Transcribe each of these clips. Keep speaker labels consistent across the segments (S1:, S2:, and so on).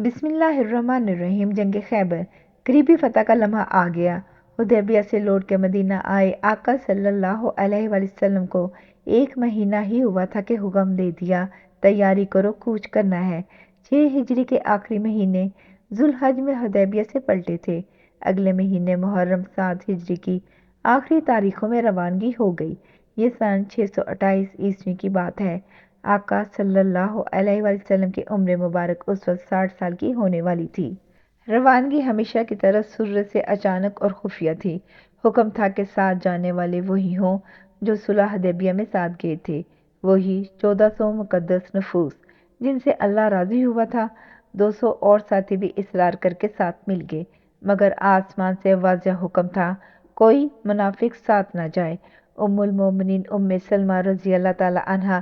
S1: بسم اللہ الرحمن الرحیم۔ جنگ خیبر، قریبی فتح کا لمحہ آ گیا۔ حدیبیہ سے لوٹ کے مدینہ آئے آقا صلی اللہ علیہ وآلہ وسلم کو 1 مہینہ ہی ہوا تھا کہ حکم دے دیا، تیاری کرو، کوچ کرنا ہے۔ 6 ہجری کے آخری مہینے ذوالحج میں حدیبیہ سے پلٹے تھے۔ اگلے مہینے محرم 7 ہجری کی آخری تاریخوں میں روانگی ہو گئی۔ یہ سن 628 کی بات ہے۔ آقا صلی اللہ علیہ وآلہ وسلم کی عمر مبارک اس وقت 60 سال کی ہونے والی تھی۔ روانگی ہمیشہ کی طرح سرت سے اچانک اور خفیہ تھی۔ حکم تھا کہ ساتھ جانے والے وہی ہوں جو صلح حدیبیہ میں ساتھ گئے تھے، وہی 1400 مقدس نفوس جن سے اللہ راضی ہوا تھا۔ 200 اور ساتھی بھی اصرار کر کے ساتھ مل گئے، مگر آسمان سے واضح حکم تھا کوئی منافق ساتھ نہ جائے۔ ام المومنین ام سلمہ رضی اللہ تعالی عنہا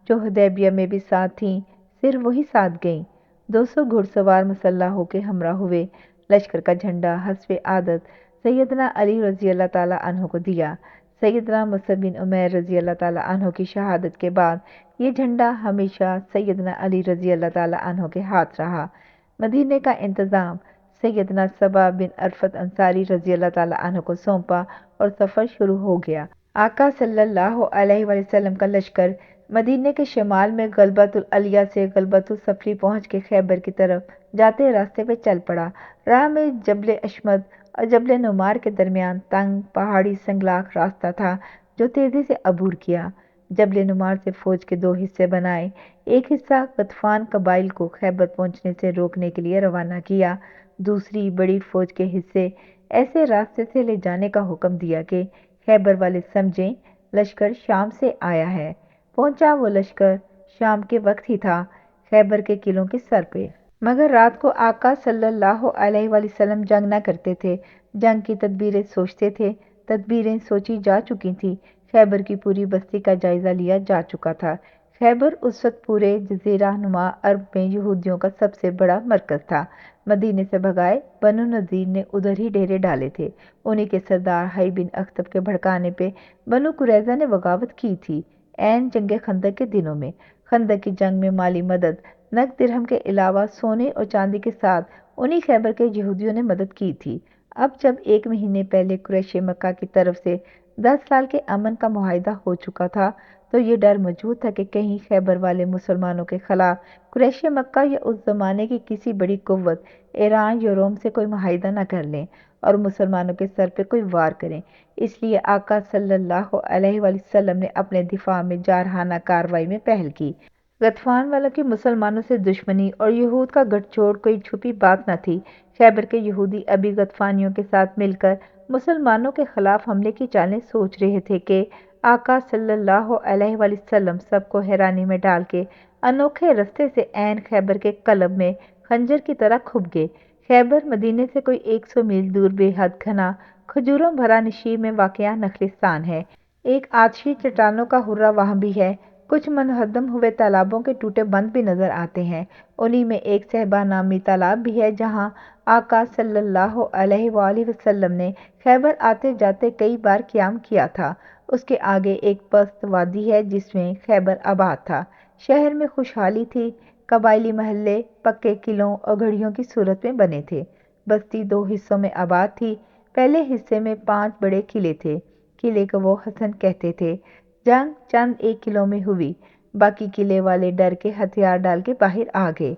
S1: جو حدیبیہ میں بھی ساتھ تھیں، صرف وہی ساتھ گئیں۔ 200 گھڑ سوار مسلح ہو کے ہمراہ ہوئے۔ لشکر کا جھنڈا حسب عادت سیدنا علی رضی اللہ تعالی عنہ کو دیا۔ سیدنا مصعب بن عمیر رضی اللہ تعالی عنہ کی شہادت کے بعد یہ جھنڈا ہمیشہ سیدنا علی رضی اللہ تعالی عنہ کے ہاتھ رہا۔ مدینے کا انتظام سیدنا صبا بن عرفت انصاری رضی اللہ تعالی عنہ کو سونپا اور سفر شروع ہو گیا۔ آقا صلی اللہ علیہ وآلہ وسلم کا لشکر مدینے کے شمال میں غلبۃ العلیہ سے غلبۃ الصفری پہنچ کے خیبر کی طرف جاتے راستے پہ چل پڑا۔ راہ میں جبل اشمد اور جبل نمار کے درمیان تنگ پہاڑی سنگلاخ راستہ تھا جو تیزی سے عبور کیا۔ جبل نمار سے فوج کے 2 حصے بنائے۔ ایک حصہ غطفان قبائل کو خیبر پہنچنے سے روکنے کے لیے روانہ کیا، دوسری بڑی فوج کے حصے ایسے راستے سے لے جانے کا حکم دیا کہ خیبر والے سمجھیں لشکر شام سے آیا ہے۔ پہنچا وہ لشکر شام کے وقت ہی تھا، خیبر کے قلعوں کے سر پہ۔ مگر رات کو آقا صلی اللہ علیہ وآلہ وسلم جنگ نہ کرتے تھے، جنگ کی تدبیریں سوچتے تھے۔ تدبیریں سوچی جا چکی تھیں، خیبر کی پوری بستی کا جائزہ لیا جا چکا تھا۔ خیبر اس وقت پورے جزیرہ نما عرب میں یہودیوں کا سب سے بڑا مرکز تھا۔ مدینے سے بھگائے بنو نذیر نے ادھر ہی ڈیرے ڈالے تھے۔ انہی کے سردار حی بن اخطب کے بھڑکانے پہ بنو قریظہ نے بغاوت کی تھی۔ عین جنگ خندق کے دنوں میں خندق کی جنگ میں مالی مدد نقد درہم کے علاوہ سونے اور چاندی کے ساتھ انہی خیبر کے یہودیوں نے مدد کی تھی۔ اب جب 1 مہینے پہلے قریش مکہ کی طرف سے 10 سال کے امن کا معاہدہ ہو چکا تھا تو یہ ڈر موجود تھا کہ کہیں خیبر والے مسلمانوں کے خلاف قریش مکہ یا اس زمانے کی کسی بڑی قوت ایران یا روم سے کوئی معاہدہ نہ کر لیں اور مسلمانوں کے سر پہ کوئی وار کریں۔ اس لیے آقا صلی اللہ علیہ وآلہ وسلم نے اپنے دفاع میں جارحانہ کارروائی میں پہل کی۔ غطفان والوں کی مسلمانوں سے دشمنی اور یہود کا گٹھ جوڑ کوئی چھپی بات نہ تھی۔ خیبر کے یہودی ابھی غطفانیوں کے ساتھ مل کر مسلمانوں کے خلاف حملے کی چالیں سوچ رہے تھے کہ آقا صلی اللہ علیہ وآلہ وسلم سب کو حیرانی میں ڈال کے انوکھے رستے سے عین خیبر کے قلب میں خنجر کی طرح کھپ گئے۔ خیبر مدینے سے کوئی 100 میل دور بے حد گھنا کھجوروں بھرا نشیب میں واقع نخلستان ہے۔ ایک آتشی چٹانوں کا حرہ وہاں بھی ہے۔ کچھ منہدم ہوئے تالابوں کے ٹوٹے بند بھی نظر آتے ہیں۔ انہی میں ایک صحبہ نامی تالاب بھی ہے جہاں آقا صلی اللہ علیہ وآلہ وسلم نے خیبر آتے جاتے کئی بار قیام کیا تھا۔ اس کے آگے ایک پست وادی ہے جس میں خیبر آباد تھا۔ شہر میں خوشحالی تھی۔ قبائلی محلے پکے قلعوں اور گڑھیوں کی صورت میں بنے تھے۔ بستی 2 حصوں میں آباد تھی۔ پہلے حصے میں 5 بڑے قلعے تھے۔ قلعے کو وہ حصن کہتے تھے۔ جنگ چند ایک قلعوں میں ہوئی، باقی قلعے والے ڈر کے ہتھیار ڈال کے باہر آ گئے۔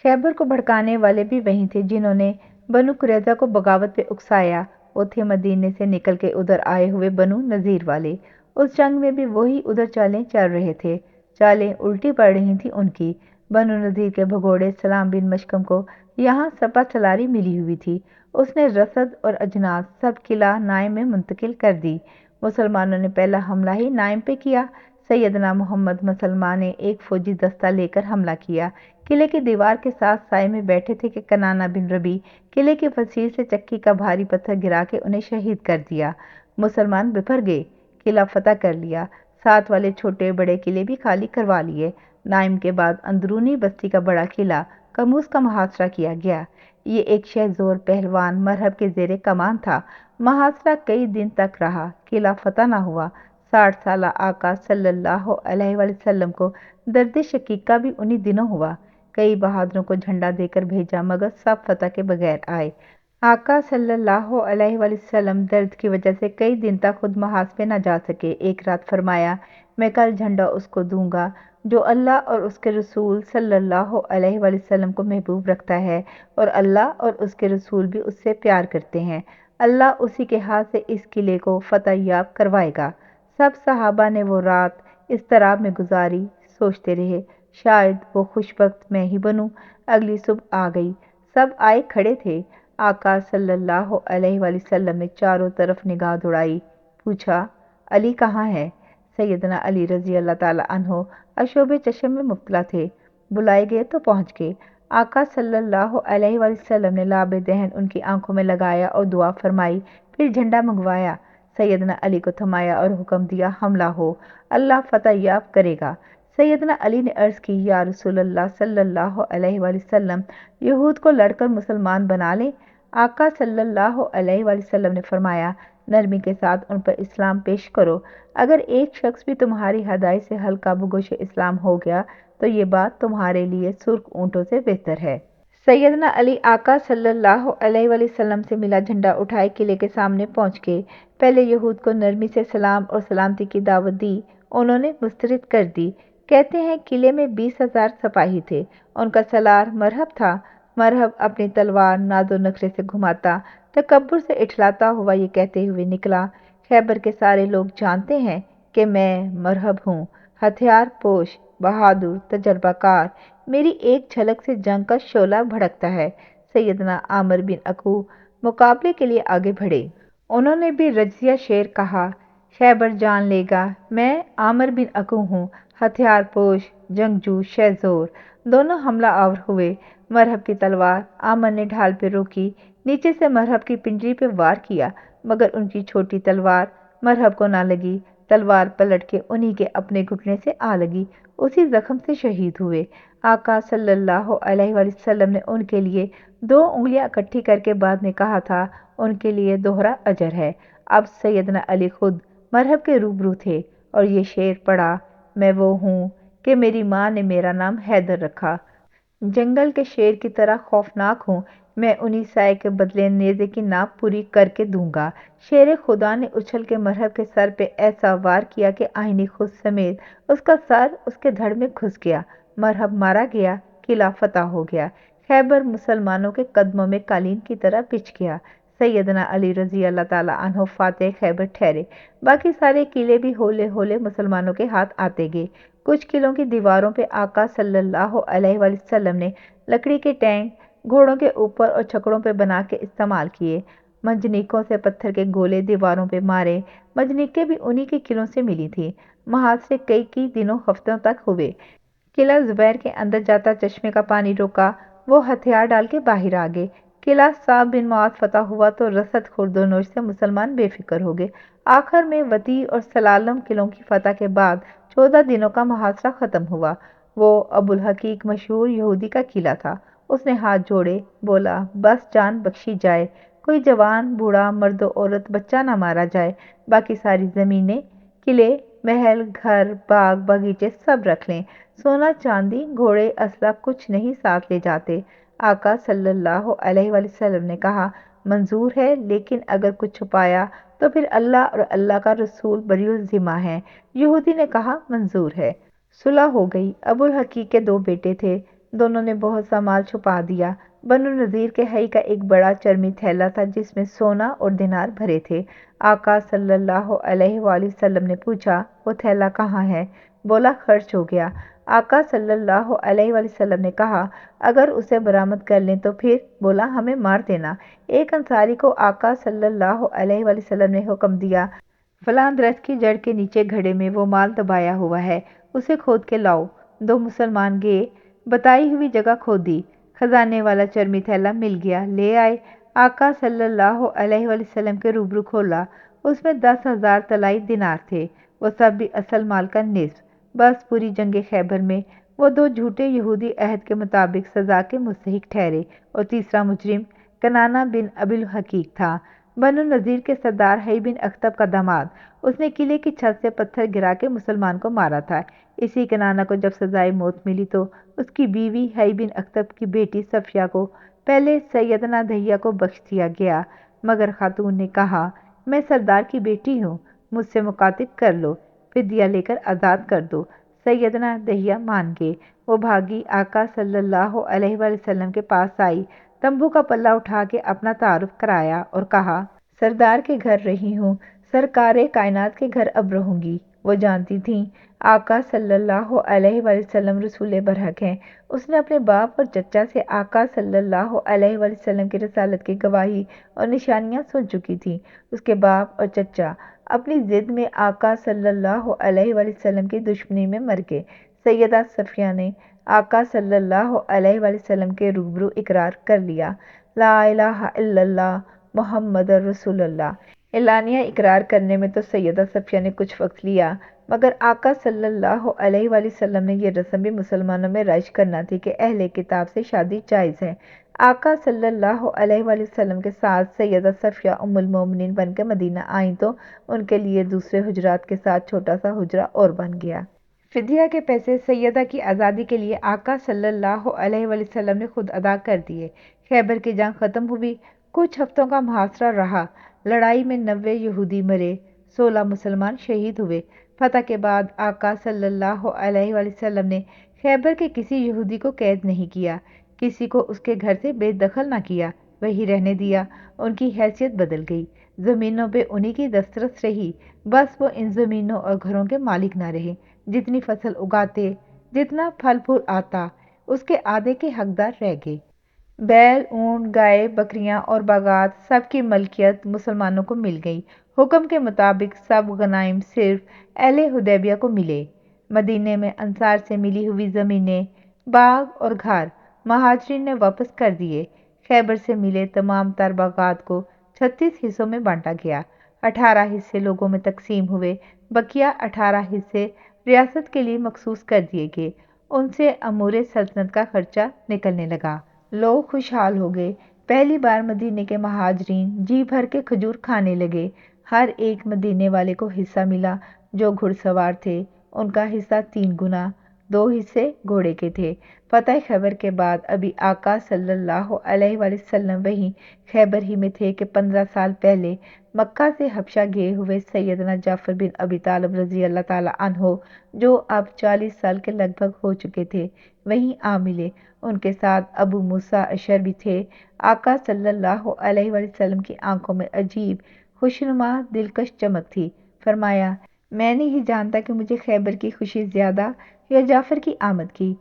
S1: خیبر کو بھڑکانے والے بھی وہی تھے جنہوں نے بنو قریظہ کو بغاوت پہ اکسایا۔ وہ تھے مدینے سے نکل کے ادھر آئے ہوئے بنو نذیر والے۔ اس جنگ میں بھی وہی ادھر چالیں چل رہے تھے۔ چالیں الٹی پڑ رہی تھیں ان کی۔ بنو نذیر کے بھگوڑے سلام بن مشکم کو یہاں سپہ سلاری ملی ہوئی تھی۔ اس نے رسد اور اجناس سب قلعہ نائم میں منتقل کر دی۔ مسلمانوں نے پہلا حملہ ہی نائم پہ کیا۔ سیدنا محمد مسلمہ نے ایک فوجی دستہ لے کر حملہ کیا۔ قلعے کی دیوار کے ساتھ سائے میں بیٹھے تھے کہ کنانہ بن ربیع قلعے کی فصیل سے چکی کا بھاری پتھر گرا کے انہیں شہید کر دیا۔ مسلمان بپھر گئے، قلعہ فتح کر لیا۔ ساتھ والے چھوٹے بڑے قلعے بھی خالی کروا لیے۔ نائم کے بعد اندرونی بستی کا بڑا قلعہ قموس کا محاصرہ کیا گیا۔ یہ ایک شہزور پہلوان مرہب کے زیر کمان تھا۔ محاصرہ کئی دن تک رہا، قلعہ فتح نہ ہوا۔ 60 سالہ آقا صلی اللہ علیہ وآلہ وسلم کو درد شقیقہ بھی انہی دنوں ہوا۔ کئی بہادروں کو جھنڈا دے کر بھیجا مگر سب فتح کے بغیر آئے۔ آقا صلی اللہ علیہ وآلہ وسلم درد کی وجہ سے کئی دن تک خود محاذ پہ نہ جا سکے۔ ایک رات فرمایا، میں کل جھنڈا اس کو دوں گا جو اللہ اور اس کے رسول صلی اللہ علیہ وآلہ وسلم کو محبوب رکھتا ہے، اور اللہ اور اس کے رسول بھی اس سے پیار کرتے ہیں۔ اللہ اسی کے ہاتھ سے اس قلعے کو فتح یاب کروائے گا۔ سب صحابہ نے وہ رات اضطراب میں گزاری، سوچتے رہے شاید وہ خوش وقت میں ہی بنوں۔ اگلی صبح آ گئی، سب آئے کھڑے تھے۔ آقا صلی اللہ علیہ وآلہ وسلم نے چاروں طرف نگاہ دوڑائی، پوچھا علی کہاں ہے؟ سیدنا علی رضی اللہ تعالیٰ عنہ اشوب چشم میں مبتلا تھے، بلائے گئے تو پہنچ گئے۔ آقا صلی اللہ علیہ وآلہ وسلم نے لعاب دہن ان کی آنکھوں میں لگایا اور دعا فرمائی، پھر جھنڈا منگوایا، سیدنا علی کو تھمایا اور حکم دیا حملہ ہو، اللہ فتح یاب کرے گا۔ سیدنا علی نے عرض کی، یا رسول اللہ صلی اللہ علیہ وآلہ وسلم، یہود کو لڑ کر مسلمان بنا لیں۔ آقا صلی اللہ علیہ وآلہ وسلم نے فرمایا، نرمی کے ساتھ ان پر اسلام پیش کرو، اگر ایک شخص بھی تمہاری ہدایت سے ہلکا بگوش اسلام ہو گیا تو یہ بات تمہارے لیے سرخ اونٹوں سے بہتر ہے۔ سیدنا علی آقا صلی اللہ علیہ وآلہ وسلم سے ملا جھنڈا اٹھائے قلعے کے سامنے پہنچ گئے۔ پہلے یہود کو نرمی سے سلام اور سلامتی کی دعوت دی، انہوں نے مسترد کر دی۔ کہتے ہیں قلعے میں 20,000 سپاہی تھے، ان کا سالار مرہب تھا۔ مرہب اپنی تلوار ناز و نخرے سے گھماتا، تکبر سے اٹھلاتا ہوا یہ کہتے ہوئے نکلا، خیبر کے سارے لوگ جانتے ہیں کہ میں مرہب ہوں، ہتھیار پوش، بہادر، تجربہ کار، میری ایک جھلک سے جنگ کا شعلہ بھڑکتا ہے۔ سیدنا عامر بن عقو مقابلے کے لیے آگے بڑھے، انہوں نے بھی رجزیہ شعر کہا، خیبر جان لے گا، میں عامر بن عقو ہوں، ہتھیار پوش، جنگجو، شہزور۔ دونوں حملہ آور ہوئے، مرہب کی تلوار عامر نے ڈھال پہ روکی، نیچے سے مرہب کی پنجری پہ وار کیا، مگر ان کی چھوٹی تلوار مرہب کو نہ لگی، تلوار پلٹ کے انہی کے اپنے گھٹنے سے آ لگی، اسی زخم سے شہید ہوئے۔ آقا صلی اللہ علیہ وآلہ وسلم نے ان کے لیے 2 انگلیاں اکٹھی کر کے بعد میں کہا تھا، ان کے لیے دوہرا اجر ہے۔ اب سیدنا علی خود مرہب کے روبرو تھے اور یہ شعر پڑھا، میں وہ ہوں کہ میری ماں نے میرا نام حیدر رکھا، جنگل کے شیر کی طرح خوفناک ہوں، میں انہی سائے کے بدلے نیزے کی ناپ پوری کر کے دوں گا۔ شیر خدا نے اچھل کے مرہب کے سر پہ ایسا وار کیا کہ آئینی خود سمیت اس کا سر اس کے دھڑ میں گھس گیا، مرہب مارا گیا، قلعہ فتح ہو گیا، خیبر مسلمانوں کے قدموں میں قالین کی طرح بچھ گیا۔ سیدنا علی رضی اللہ تعالیٰ عنہ فاتح خیبر ٹھہرے، باقی سارے قلعے بھی ہولے ہولے مسلمانوں کے ہاتھ آتے گئے۔ کچھ قلعوں کی دیواروں پہ آقا صلی اللہ علیہ وآلہ وسلم نے لکڑی کے ٹینک گھوڑوں کے اوپر اور چھکڑوں پہ بنا کے استعمال کیے، منجنیقوں سے پتھر کے گولے دیواروں پہ مارے، منجنیقیں بھی انہی کے قلعوں سے ملی تھیں۔ محاصرے کئی دنوں ہفتوں تک ہوئے، قلعہ زبیر کے اندر جاتا چشمے کا پانی روکا، وہ ہتھیار ڈال کے باہر آ گئے۔ قلعہ صعب بن معاذ فتح ہوا تو رسد خورد و نوش سے مسلمان بے فکر ہو گئے۔ آخر میں وطی اور سلالم قلعوں کی فتح کے بعد 14 دنوں کا محاصرہ ختم ہوا۔ وہ ابو الحقیق مشہور یہودی کا قلعہ تھا، اس نے ہاتھ جوڑے، بولا، بس جان بخشی جائے، کوئی جوان، بوڑھا، مرد و عورت، بچہ نہ مارا جائے، باقی ساری زمینیں، قلعے، محل، گھر، باغ، باغیچے سب رکھ لیں، سونا چاندی، گھوڑے، اسلحہ کچھ نہیں ساتھ لے جاتے۔ آقا صلی اللہ علیہ وآلہ وسلم نے کہا، منظور ہے، لیکن اگر کچھ چھپایا تو پھر اللہ اور اللہ کا رسول بری الذمہ ہیں۔ یہودی نے کہا، منظور ہے۔ صلح ہو گئی۔ ابو الحقیق کے 2 بیٹے تھے، دونوں نے بہت سا مال چھپا دیا۔ بنو نذیر کے ہئی کا ایک بڑا چرمی تھیلا تھا جس میں سونا اور دینار بھرے تھے۔ آقا صلی اللہ علیہ وآلہ وسلم نے پوچھا، وہ تھیلا کہاں ہے؟ بولا، خرچ ہو گیا۔ آقا صلی اللہ علیہ وآلہ وسلم نے کہا، اگر اسے برآمد کر لیں تو پھر؟ بولا، ہمیں مار دینا۔ ایک انصاری کو آقا صلی اللہ علیہ وآلہ وسلم نے حکم دیا، فلاں درخت کی جڑ کے نیچے گھڑے میں وہ مال دبایا ہوا ہے، اسے کھود کے لاؤ۔ 2 مسلمان گئے، بتائی ہوئی جگہ کھودی، خزانے والا چرمی تھیلا مل گیا، لے آئے۔ آقا صلی اللہ علیہ وآلہ وسلم کے روبرو کھولا، اس میں 10,000 طلائی دینار تھے، وہ سب بھی اصل مال کا نصف۔ بس پوری جنگ خیبر میں وہ 2 جھوٹے یہودی عہد کے مطابق سزا کے مستحق ٹھہرے، اور تیسرا مجرم کنانہ بن ابی الحقیق تھا۔ بنو نذیر کے سردار حی بن اخطب کا داماد، اس نے قلعے کی چھت سے پتھر گرا کے مسلمان کو مارا تھا۔ اسی کنانہ کو جب سزائے موت ملی تو اس کی بیوی حی بن اخطب کی بیٹی صفیہ کو پہلے سیدنا دہیہ کو بخش دیا گیا، مگر خاتون نے کہا، میں سردار کی بیٹی ہوں، مجھ سے مکاتب کر لو، فدیہ لے کر آزاد کر دو۔ سیدنا دہیہ مان گئے۔ وہ بھاگی آقا صلی اللہ علیہ وآلہ وسلم کے پاس آئی، تمبو کا پلہ اٹھا کے اپنا تعارف کرایا اور کہا، سردار کے گھر رہی ہوں، سرکار کائنات کے گھر اب رہوں گی۔ وہ جانتی تھیں آقا صلی اللہ علیہ وآلہ وسلم رسول برحق ہیں۔ اس نے اپنے باپ اور چچا سے آقا صلی اللہ علیہ وآلہ وسلم کی رسالت کی گواہی اور نشانیاں سن چکی تھیں۔ اس کے باپ اور چچا اپنی ضد میں آقا صلی اللہ علیہ وآلہ وسلم کی دشمنی میں مر گئے۔ سیدہ صفیہ نے آقا صلی اللہ علیہ وآلہ وسلم کے روبرو اقرار کر لیا، لا الہ الا اللہ محمد رسول اللہ۔ اعلانیہ اقرار کرنے میں تو سیدہ صفیہ نے کچھ وقت لیا، مگر آقا صلی اللہ علیہ وآلہ وسلم نے یہ رسم بھی مسلمانوں میں رائج کرنا تھی کہ اہل کتاب سے شادی جائز ہے۔ آقا صلی اللہ علیہ وآلہ وسلم کے ساتھ سیدہ صفیہ ام المومنین بن کے مدینہ آئیں تو ان کے لیے دوسرے حجرات کے ساتھ چھوٹا سا حجرہ اور بن گیا۔ فدیہ کے پیسے سیدہ کی آزادی کے لیے آقا صلی اللہ علیہ وآلہ وسلم نے خود ادا کر دیے۔ خیبر کی جنگ ختم ہوئی، کچھ ہفتوں کا محاصرہ رہا۔ لڑائی میں 90 یہودی مرے، 16 مسلمان شہید ہوئے۔ فتح کے بعد آقا صلی اللہ علیہ وآلہ وسلم نے خیبر کے کسی یہودی کو قید نہیں کیا، کسی کو اس کے گھر سے بے دخل نہ کیا، وہی رہنے دیا۔ ان کی حیثیت بدل گئی، زمینوں پہ انہی کی دسترس رہی، بس وہ ان زمینوں اور گھروں کے مالک نہ رہے۔ جتنی فصل اگاتے، جتنا پھل پھول آتا، اس کے آدھے کے حقدار رہ گئے۔ بیل، اونٹ، گائے، بکریاں اور باغات سب کی ملکیت مسلمانوں کو مل گئی۔ حکم کے مطابق سب غنائم صرف اہل حدیبیہ کو ملے۔ مدینے میں انصار سے ملی ہوئی زمینیں، باغ اور گھر مہاجرین نے واپس کر دیے۔ خیبر سے ملے تمام تر باغات کو 36 حصوں میں بانٹا گیا۔ 18 حصے لوگوں میں تقسیم ہوئے، بقیہ 18 حصے ریاست کے لیے مخصوص کر دیے گئے۔ ان سے امور سلطنت کا خرچہ نکلنے لگا۔ لوگ خوشحال ہو گئے۔ پہلی بار مدینے کے مہاجرین جی بھر کے کھجور کھانے لگے۔ ہر ایک مدینے والے کو حصہ ملا۔ جو گھڑ سوار تھے ان کا حصہ 3 گنا، 2 حصے گھوڑے کے تھے۔ فتح خیبر کے بعد ابھی آقا صلی اللہ علیہ وآلہ وسلم وہیں خیبر ہی میں تھے کہ 15 سال پہلے مکہ سے حبشہ گئے ہوئے سیدنا جعفر بن ابی طالب رضی اللہ تعالیٰ عنہ، جو اب 40 سال کے لگ بھگ ہو چکے تھے، وہیں آ ملے۔ ان کے ساتھ ابو موسیٰ اشعری بھی تھے۔ آقا صلی اللہ علیہ وآلہ وسلم کی آنکھوں میں عجیب خوشنما دلکش چمک تھی۔ فرمایا، میں نہیں جانتا کہ مجھے خیبر کی خوشی زیادہ یا جعفر کی آمد کی۔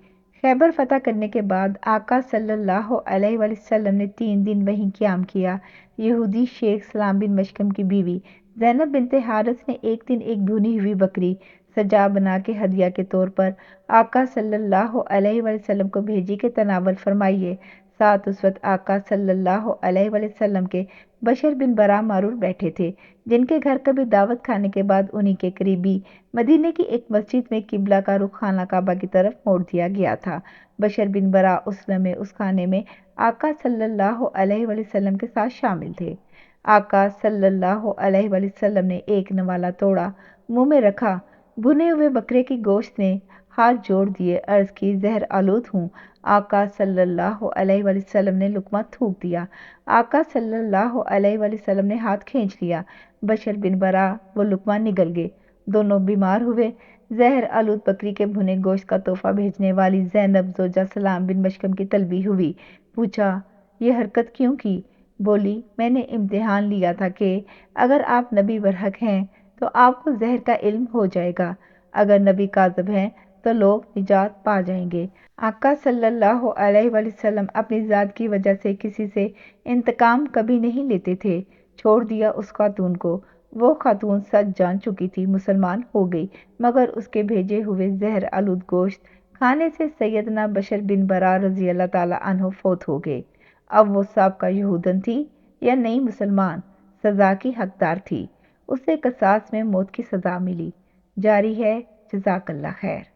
S1: خیبر فتح کرنے کے بعد آقا صلی اللہ علیہ وآلہ وسلم نے 3 دن وہیں قیام کیا۔ یہودی شیخ سلام بن مشکم کی بیوی زینب بنت حارث نے ایک دن ایک بھونی ہوئی بکری سجا بنا کے ہدیہ کے طور پر آقا صلی اللہ علیہ وآلہ وسلم کو بھیجی کہ تناول فرمائیے۔ ساتھ اس وقت آقا صلی اللہ علیہ وآلہ وسلم کے بشر بن برا معرور بیٹھے تھے، جن کے گھر کبھی دعوت کھانے کے بعد انہی کے قریبی مدینے کی ایک مسجد میں قبلہ کا رخ خانہ کعبہ کی طرف موڑ دیا گیا تھا۔ بشر بن برا اس لمحے اس کھانے میں آقا صلی اللہ علیہ وآلہ وسلم کے ساتھ شامل تھے۔ آقا صلی اللہ علیہ وآلہ وسلم نے ایک نوالہ توڑا، منہ میں رکھا، بھنے ہوئے بکرے کی گوشت نے ہاتھ جوڑ دیے، عرض کی، زہر آلود ہوں۔ آقا صلی اللہ علیہ وآلہ وسلم نے لقمہ تھوک دیا۔ آقا صلی اللہ علیہ وآلہ وسلم نے ہاتھ کھینچ لیا۔ بشر بن برا وہ لقمہ نگل گئے، دونوں بیمار ہوئے۔ زہر آلود بکری کے بھنے گوشت کا تحفہ بھیجنے والی زینب زوجہ سلام بن مشکم کی طلبی ہوئی۔ پوچھا، یہ حرکت کیوں کی؟ بولی، میں نے امتحان لیا تھا کہ اگر آپ نبی برحق ہیں تو آپ کو زہر کا علم ہو جائے گا، اگر نبی کاذب ہیں تو لوگ نجات پا جائیں گے۔ آقا صلی اللہ علیہ وآلہ وسلم اپنی ذات کی وجہ سے کسی سے انتقام کبھی نہیں لیتے تھے۔ چھوڑ دیا اس خاتون کو۔ وہ خاتون سچ جان چکی تھی، مسلمان ہو گئی، مگر اس کے بھیجے ہوئے زہر آلود گوشت کھانے سے سیدنا بشر بن برا رضی اللہ تعالیٰ عنہ فوت ہو گئے۔ اب وہ سابقہ یہودن تھی یا نئی مسلمان، سزا کی حقدار تھی۔ اسے قصاص میں موت کی سزا ملی۔ جاری ہے۔ جزاک اللہ خیر۔